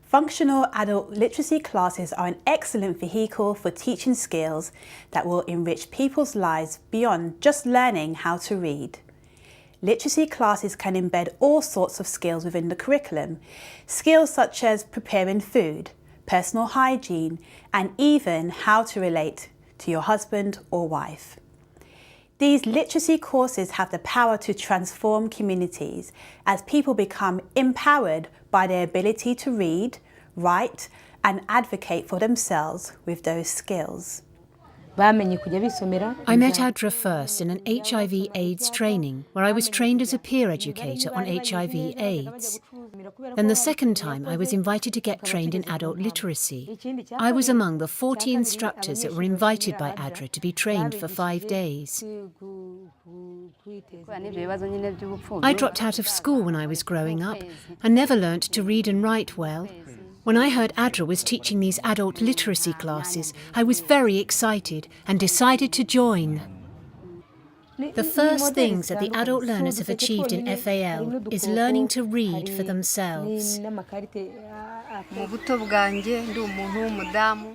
Functional adult literacy classes are an excellent vehicle for teaching skills that will enrich people's lives beyond just learning how to read. Literacy classes can embed all sorts of skills within the curriculum, skills such as preparing food, personal hygiene, and even how to relate to your husband or wife. These literacy courses have the power to transform communities as people become empowered by their ability to read, write, and advocate for themselves with those skills. I met ADRA first in an HIV/AIDS training where I was trained as a peer educator on HIV/AIDS. Then the second time I was invited to get trained in adult literacy. I was among the 40 instructors that were invited by ADRA to be trained for 5 days. I dropped out of school when I was growing up and never learnt to read and write well. When I heard ADRA was teaching these adult literacy classes, I was very excited and decided to join. The first things that the adult learners have achieved in FAL is learning to read for themselves.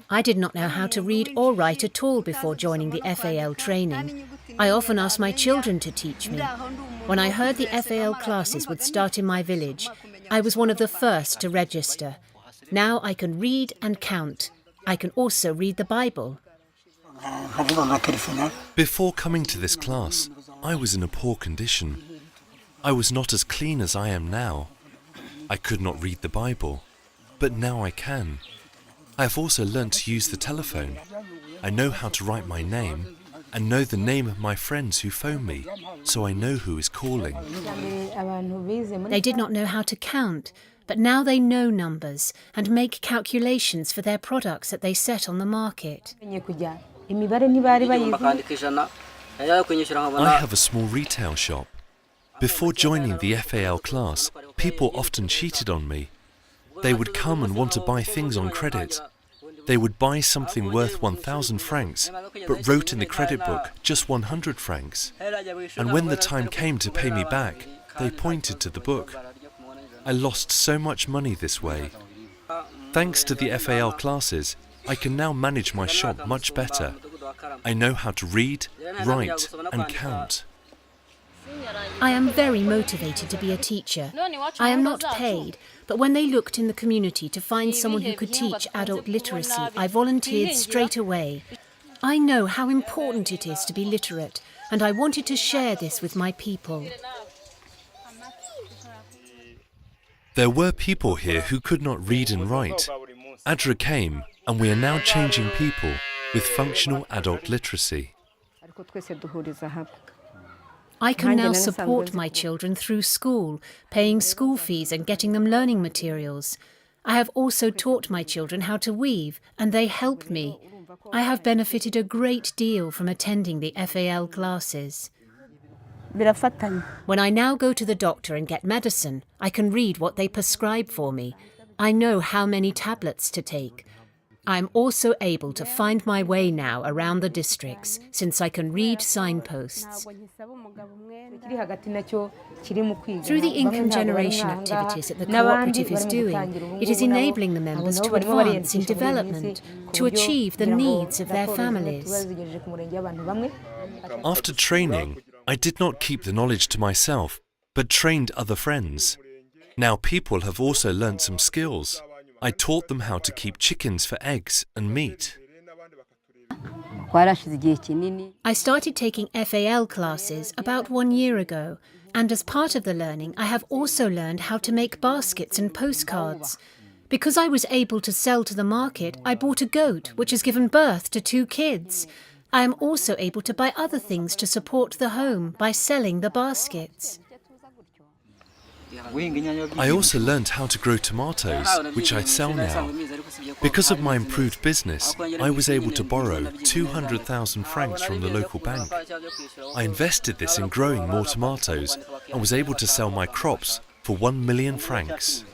I did not know how to read or write at all before joining the FAL training. I often asked my children to teach me. When I heard the FAL classes would start in my village, I was one of the first to register. Now I can read and count. I can also read the Bible. Before coming to this class, I was in a poor condition. I was not as clean as I am now. I could not read the Bible, but now I can. I have also learnt to use the telephone. I know how to write my name and know the name of my friends who phone me, so I know who is calling. They did not know how to count, but now they know numbers and make calculations for their products that they set on the market. I have a small retail shop. Before joining the FAL class, people often cheated on me. They would come and want to buy things on credit. They would buy something worth 1,000 francs, but wrote in the credit book just 100 francs. And when the time came to pay me back, they pointed to the book. I lost so much money this way. Thanks to the FAL classes, I can now manage my shop much better. I know how to read, write, and count. I am very motivated to be a teacher. I am not paid, but when they looked in the community to find someone who could teach adult literacy, I volunteered straight away. I know how important it is to be literate, and I wanted to share this with my people. There were people here who could not read and write. ADRA came, and we are now changing people with functional adult literacy. I can now support my children through school, paying school fees and getting them learning materials. I have also taught my children how to weave, and they help me. I have benefited a great deal from attending the FAL classes. When I now go to the doctor and get medicine, I can read what they prescribe for me. I know how many tablets to take. I am also able to find my way now around the districts, since I can read signposts. Through the income generation activities that the cooperative is doing, it is enabling the members to advance in development, to achieve the needs of their families. After training, I did not keep the knowledge to myself, but trained other friends. Now people have also learnt some skills. I taught them how to keep chickens for eggs and meat. I started taking FAL classes about 1 year ago, and as part of the learning, I have also learned how to make baskets and postcards. Because I was able to sell to the market, I bought a goat, which has given birth to 2 kids. I am also able to buy other things to support the home by selling the baskets. I also learnt how to grow tomatoes, which I sell now. Because of my improved business, I was able to borrow 200,000 francs from the local bank. I invested this in growing more tomatoes and was able to sell my crops for 1 million francs.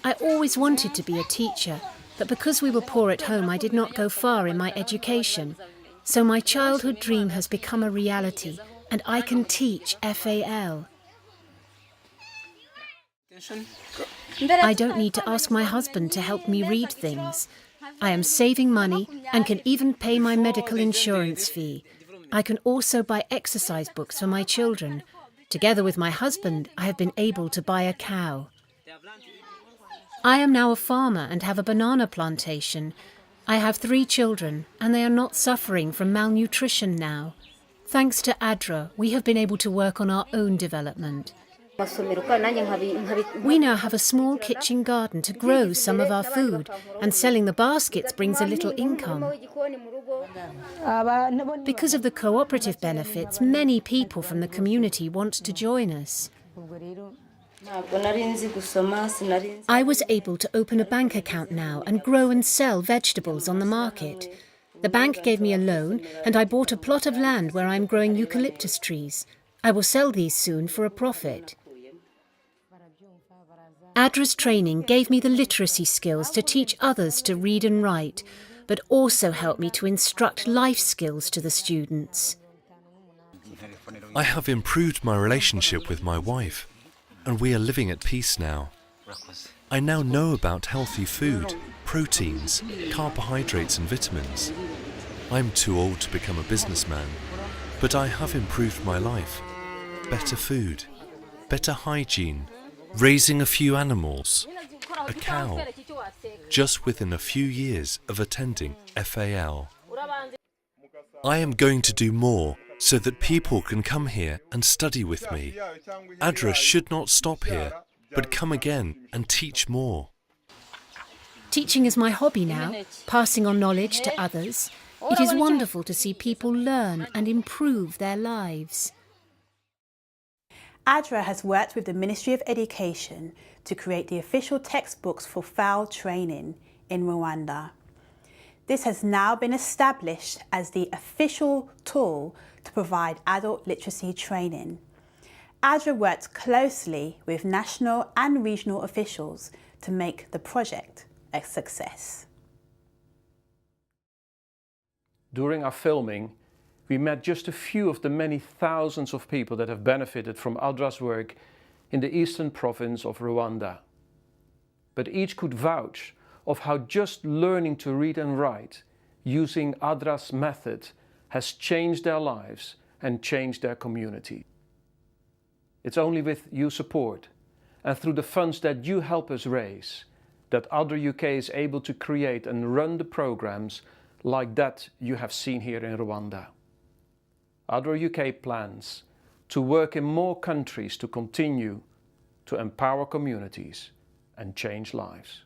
I always wanted to be a teacher, but because we were poor at home, I did not go far in my education. So my childhood dream has become a reality, and I can teach FAL. I don't need to ask my husband to help me read things. I am saving money and can even pay my medical insurance fee. I can also buy exercise books for my children. Together with my husband, I have been able to buy a cow. I am now a farmer and have a banana plantation. I have 3 children and they are not suffering from malnutrition now. Thanks to ADRA, we have been able to work on our own development. We now have a small kitchen garden to grow some of our food, and selling the baskets brings a little income. Because of the cooperative benefits, many people from the community want to join us. I was able to open a bank account now and grow and sell vegetables on the market. The bank gave me a loan and I bought a plot of land where I'm growing eucalyptus trees. I will sell these soon for a profit. ADRA's training gave me the literacy skills to teach others to read and write, but also helped me to instruct life skills to the students. I have improved my relationship with my wife, and we are living at peace now. I now know about healthy food, proteins, carbohydrates and vitamins. I'm too old to become a businessman, but I have improved my life. Better food, better hygiene, raising a few animals, a cow, just within a few years of attending FAL. I am going to do more so that people can come here and study with me. ADRA should not stop here, but come again and teach more. Teaching is my hobby now, passing on knowledge to others. It is wonderful to see people learn and improve their lives. ADRA has worked with the Ministry of Education to create the official textbooks for FAL training in Rwanda. This has now been established as the official tool to provide adult literacy training. ADRA worked closely with national and regional officials to make the project a success. During our filming, we met just a few of the many thousands of people that have benefited from ADRA's work in the eastern province of Rwanda. But each could vouch of how just learning to read and write using ADRA's method has changed their lives and changed their community. It's only with your support and through the funds that you help us raise that ADRA-UK is able to create and run the programs like that you have seen here in Rwanda. ADRA-UK plans to work in more countries to continue to empower communities and change lives.